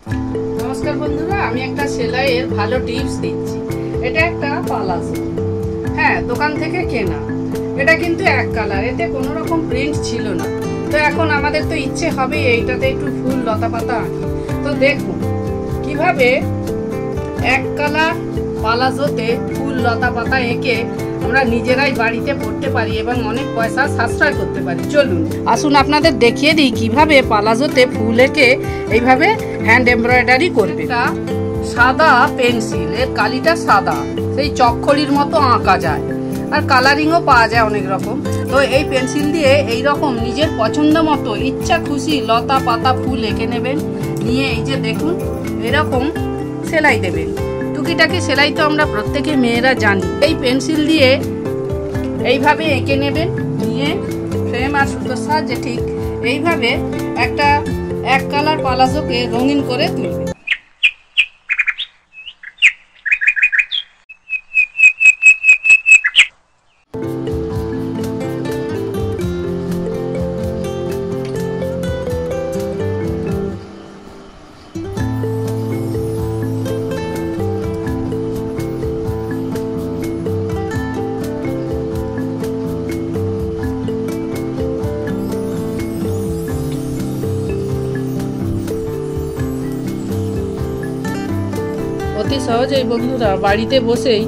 নমস্কার বন্ধুরা, আমি একটা সেলাইয়ের ভালো টিপস দিচ্ছি। এটা একটা পালাজো, হ্যাঁ, দোকান থেকে কেনা। এটা কিন্তু এক কালার, এতে কোনো রকম প্রিন্ট ছিল না। তো এখন আমাদের তো ইচ্ছে হবে এইটাতে একটু ফুল লতা পাতা আঁকি। তো দেখুন কিভাবে এক কালার পালাজোতে ফুল লতা পাতা এঁকে আমরা নিজেরাই বাড়িতে পড়তে পারি এবং অনেক পয়সা সাশ্রয় করতে পারি। চলুন আসুন আপনাদের দেখিয়ে দিই কিভাবে পালাজোতে ফুল এঁকে এইভাবে হ্যান্ড এমব্রয়ডারি করবে। সাদা পেন্সিল, এর কালিটা সাদা, সেই চকখড়ির মতো আঁকা যায়, আর কালারিংও পাওয়া যায় অনেক রকম। তো এই পেন্সিল দিয়ে এই রকম নিজের পছন্দ মতো ইচ্ছা খুশি লতা পাতা ফুল এঁকে নেবেন। নিয়ে এই যে দেখুন এরকম সেলাই দেবেন। টুকিটাকি সেলাই তো আমরা প্রত্যেকে মেয়েরা জানি। এই পেন্সিল দিয়ে এইভাবে এঁকে নেবেন, নিয়ে ফ্রেম আর সুতোর সাহায্যে ঠিক এইভাবে একটা এক কালার পালাজোকে রঙিন করে তুলবেন। অতি সহজেই বন্ধুরা বাড়িতে বসেই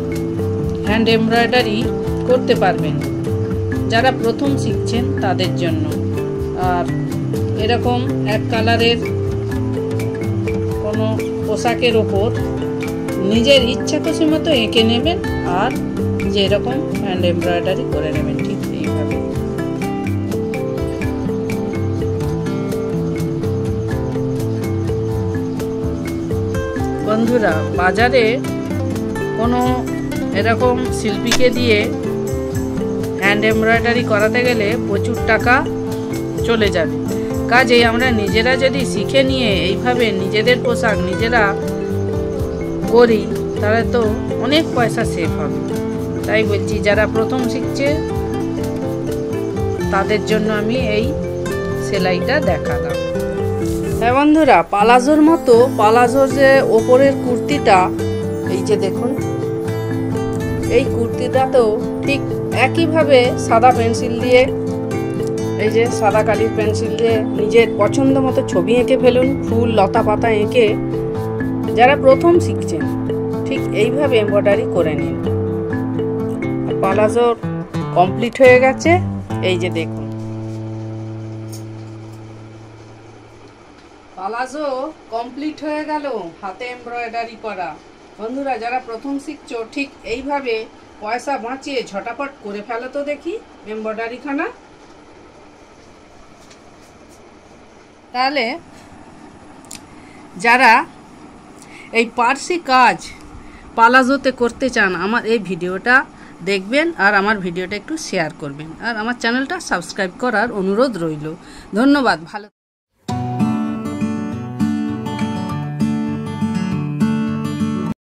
হ্যান্ড এমব্রয়ডারি করতে পারবেন যারা প্রথম শিখছেন তাদের জন্য। আর এরকম এক কালারের কোনো পোশাকের ওপর নিজের ইচ্ছা খুশি মতো এঁকে নেবেন আর যে এরকম হ্যান্ড এমব্রয়ডারি করে নেবেন ঠিক এইভাবে। বন্ধুরা বাজারে কোনো এরকম শিল্পীকে দিয়ে হ্যান্ড এমব্রয়ডারি করাতে গেলে প্রচুর টাকা চলে যাবে। কাজেই আমরা নিজেরা যদি শিখে নিয়ে এইভাবে নিজেদের পোশাক নিজেরা করি তাহলে তো অনেক পয়সা সেভ হবে। তাই বলছি যারা প্রথম শিখছে তাদের জন্য আমি এই সেলাইটা দেখালাম। হ্যাঁ বন্ধুরা, পালাজোর মতো পালাজোর যে ওপরের কুর্তিটা, এই যে দেখুন এই কুর্তিটাতেও ঠিক একইভাবে সাদা পেন্সিল দিয়ে, এই যে সাদা কালির পেন্সিল দিয়ে নিজের পছন্দ মতো ছবি এঁকে ফেলুন, ফুল লতা পাতা এঁকে। যারা প্রথম শিখছেন ঠিক এইভাবে এমব্রয়ডারি করে নিন। পালাজো কমপ্লিট হয়ে গেছে, এই যে দেখুন পালাজো কমপ্লিট হয়ে গেল হাতে এমব্রয়ডারি করা। বন্ধুরা যারা প্রথম শিখছো ঠিক এইভাবে পয়সা বাঁচিয়ে ঝটাপট করে ফেলো তো দেখি এমব্রয়ডারিখানা। তাহলে যারা এই পার্সি কাজ পালাজোতে করতে চান আমার এই ভিডিওটা দেখবেন আর আমার ভিডিওটা একটু শেয়ার করবেন আর আমার চ্যানেলটা সাবস্ক্রাইব করার অনুরোধ রইল। ধন্যবাদ। ভালো।